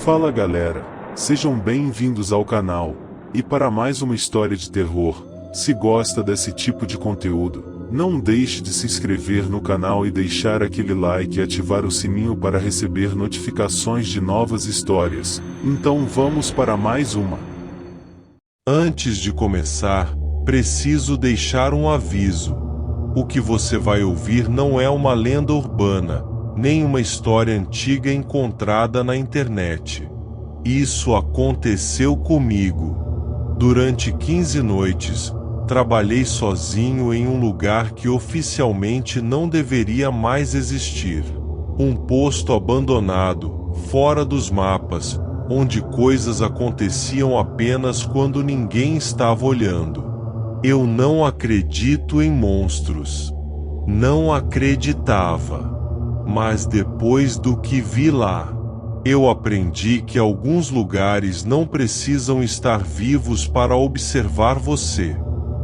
Fala galera, sejam bem-vindos ao canal, e para mais uma história de terror. Se gosta desse tipo de conteúdo, não deixe de se inscrever no canal e deixar aquele like e ativar o sininho para receber notificações de novas histórias. Então vamos para mais uma. Antes de começar, preciso deixar um aviso. O que você vai ouvir não é uma lenda urbana, nem uma história antiga encontrada na internet. Isso aconteceu comigo. Durante 15 noites, trabalhei sozinho em um lugar que oficialmente não deveria mais existir. Um posto abandonado, fora dos mapas, onde coisas aconteciam apenas quando ninguém estava olhando. Eu não acredito em monstros. Não acreditava. Mas depois do que vi lá, eu aprendi que alguns lugares não precisam estar vivos para observar você.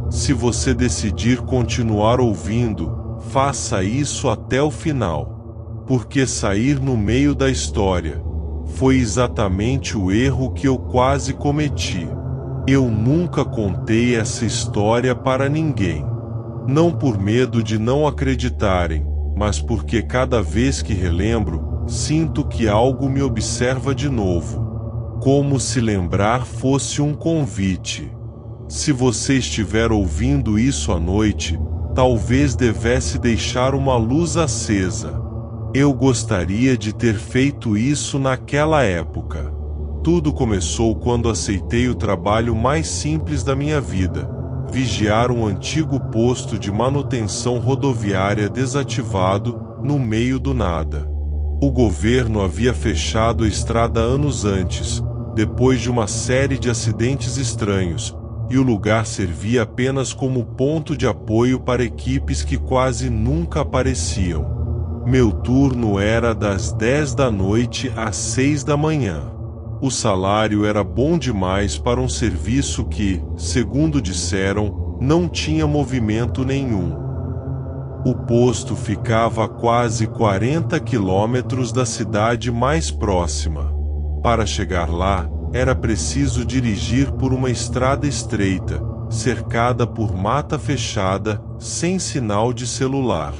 Se você decidir continuar ouvindo, faça isso até o final. Porque sair no meio da história foi exatamente o erro que eu quase cometi. Eu nunca contei essa história para ninguém. Não por medo de não acreditarem, mas porque cada vez que relembro, sinto que algo me observa de novo. Como se lembrar fosse um convite. Se você estiver ouvindo isso à noite, talvez devesse deixar uma luz acesa. Eu gostaria de ter feito isso naquela época. Tudo começou quando aceitei o trabalho mais simples da minha vida: vigiar um antigo posto de manutenção rodoviária desativado, no meio do nada. O governo havia fechado a estrada anos antes, depois de uma série de acidentes estranhos, e o lugar servia apenas como ponto de apoio para equipes que quase nunca apareciam. Meu turno era das 10 da noite às 6 da manhã. O salário era bom demais para um serviço que, segundo disseram, não tinha movimento nenhum. O posto ficava a quase 40 quilômetros da cidade mais próxima. Para chegar lá, era preciso dirigir por uma estrada estreita, cercada por mata fechada, sem sinal de celular.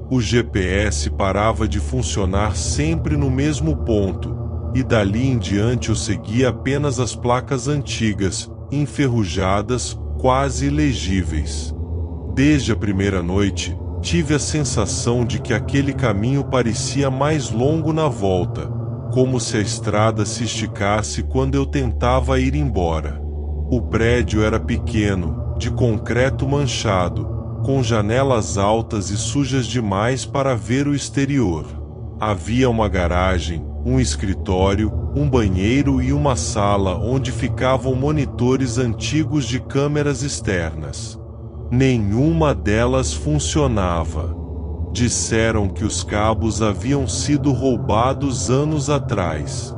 O GPS parava de funcionar sempre no mesmo ponto, e dali em diante eu seguia apenas as placas antigas, enferrujadas, quase ilegíveis. Desde a primeira noite, tive a sensação de que aquele caminho parecia mais longo na volta, como se a estrada se esticasse quando eu tentava ir embora. O prédio era pequeno, de concreto manchado, com janelas altas e sujas demais para ver o exterior. Havia uma garagem, um escritório, um banheiro e uma sala onde ficavam monitores antigos de câmeras externas. Nenhuma delas funcionava. Disseram que os cabos haviam sido roubados anos atrás.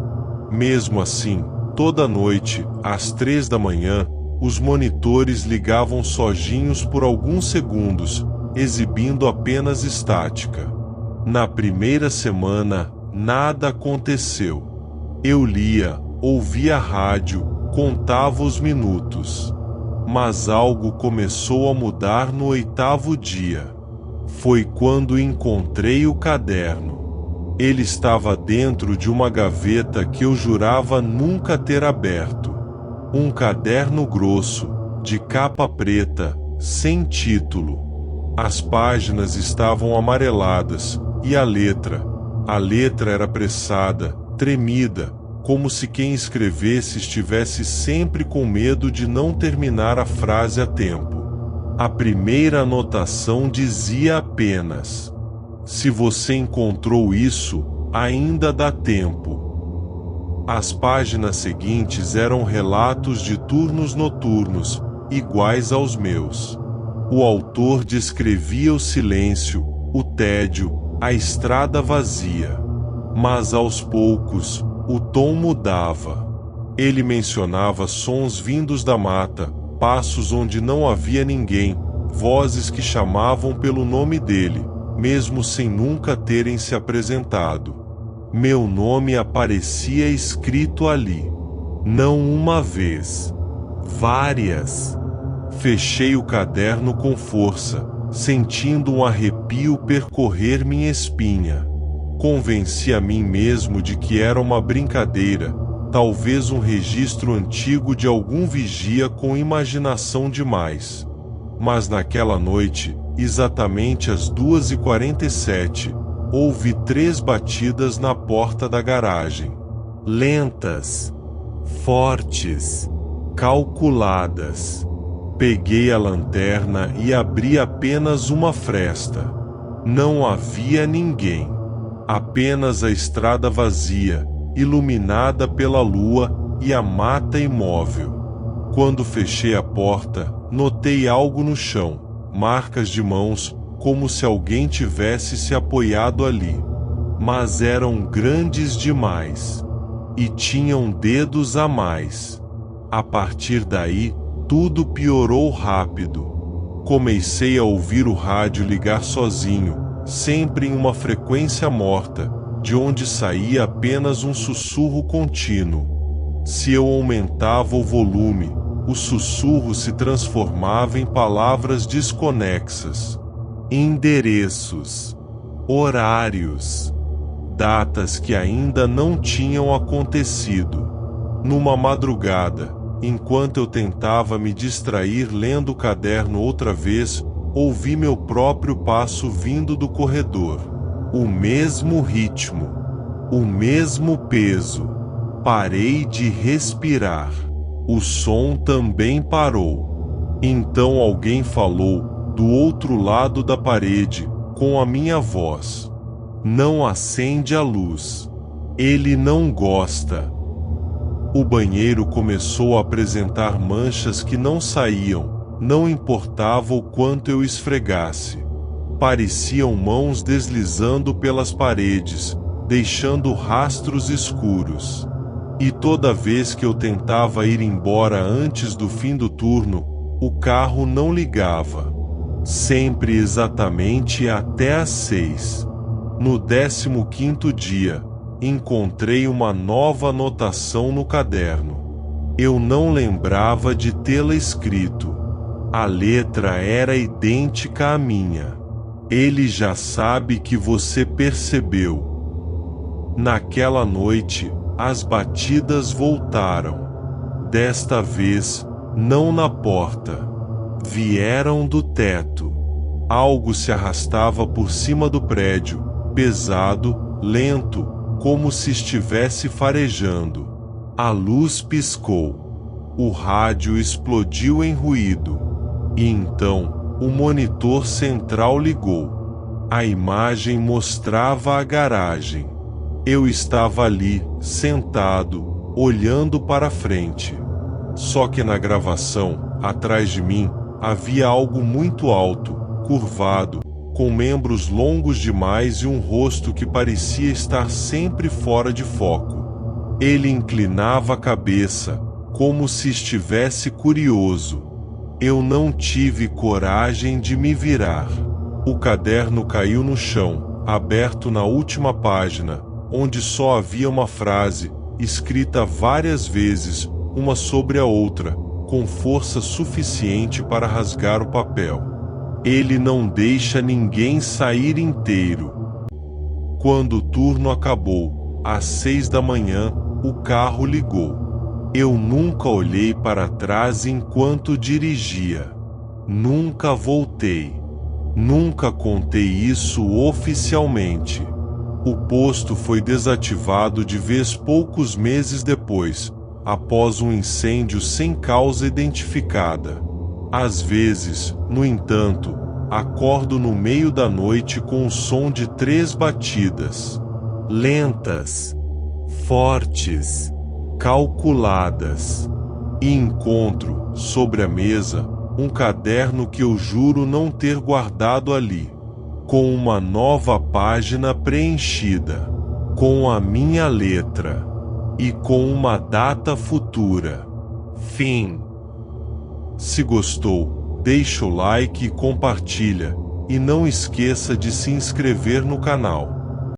Mesmo assim, toda noite, às 3 da manhã, os monitores ligavam sozinhos por alguns segundos, exibindo apenas estática. Na primeira semana, nada aconteceu. Eu lia, ouvia rádio, contava os minutos. Mas algo começou a mudar no 8º dia. Foi quando encontrei o caderno. Ele estava dentro de uma gaveta que eu jurava nunca ter aberto. Um caderno grosso, de capa preta, sem título. As páginas estavam amareladas, e a letra era apressada, tremida, como se quem escrevesse estivesse sempre com medo de não terminar a frase a tempo. A primeira anotação dizia apenas: "Se você encontrou isso, ainda dá tempo." As páginas seguintes eram relatos de turnos noturnos, iguais aos meus. O autor descrevia o silêncio, o tédio, a estrada vazia. Mas aos poucos, o tom mudava. Ele mencionava sons vindos da mata, passos onde não havia ninguém, vozes que chamavam pelo nome dele, mesmo sem nunca terem se apresentado. Meu nome aparecia escrito ali. Não uma vez, várias. Fechei o caderno com força, sentindo um arrepio percorrer minha espinha. Convenci a mim mesmo de que era uma brincadeira, talvez um registro antigo de algum vigia com imaginação demais. Mas naquela noite, exatamente às 2h47, ouvi 3 batidas na porta da garagem. Lentas, fortes, calculadas. Peguei a lanterna e abri apenas uma fresta. Não havia ninguém. Apenas a estrada vazia, iluminada pela lua, e a mata imóvel. Quando fechei a porta, notei algo no chão, marcas de mãos, como se alguém tivesse se apoiado ali. Mas eram grandes demais. E tinham dedos a mais. A partir daí, tudo piorou rápido. Comecei a ouvir o rádio ligar sozinho, sempre em uma frequência morta, de onde saía apenas um sussurro contínuo. Se eu aumentava o volume, o sussurro se transformava em palavras desconexas. Endereços, horários, datas que ainda não tinham acontecido. Numa madrugada, enquanto eu tentava me distrair lendo o caderno outra vez, ouvi meu próprio passo vindo do corredor. O mesmo ritmo, o mesmo peso. Parei de respirar. O som também parou. Então alguém falou, do outro lado da parede, com a minha voz. Não acende a luz. Ele não gosta. O banheiro começou a apresentar manchas que não saíam, não importava o quanto eu esfregasse. Pareciam mãos deslizando pelas paredes, deixando rastros escuros. E toda vez que eu tentava ir embora antes do fim do turno, o carro não ligava. Sempre exatamente até às 6. No 15º dia, encontrei uma nova anotação no caderno. Eu não lembrava de tê-la escrito. A letra era idêntica à minha. Ele já sabe que você percebeu. Naquela noite, as batidas voltaram. Desta vez, não na porta. Vieram do teto. Algo se arrastava por cima do prédio, pesado, lento, como se estivesse farejando. A luz piscou. O rádio explodiu em ruído. E então, o monitor central ligou. A imagem mostrava a garagem. Eu estava ali, sentado, olhando para frente. Só que na gravação, atrás de mim, havia algo muito alto, curvado, com membros longos demais e um rosto que parecia estar sempre fora de foco. Ele inclinava a cabeça, como se estivesse curioso. Eu não tive coragem de me virar. O caderno caiu no chão, aberto na última página, onde só havia uma frase, escrita várias vezes, uma sobre a outra, com força suficiente para rasgar o papel. Ele não deixa ninguém sair inteiro. Quando o turno acabou, às 6 da manhã, o carro ligou. Eu nunca olhei para trás enquanto dirigia. Nunca voltei. Nunca contei isso oficialmente. O posto foi desativado de vez poucos meses depois, após um incêndio sem causa identificada. Às vezes, no entanto, acordo no meio da noite com o som de 3 batidas. Lentas, fortes, calculadas. E encontro, sobre a mesa, um caderno que eu juro não ter guardado ali, com uma nova página preenchida, com a minha letra, e com uma data futura. Fim. Se gostou, deixa o like e compartilha, e não esqueça de se inscrever no canal.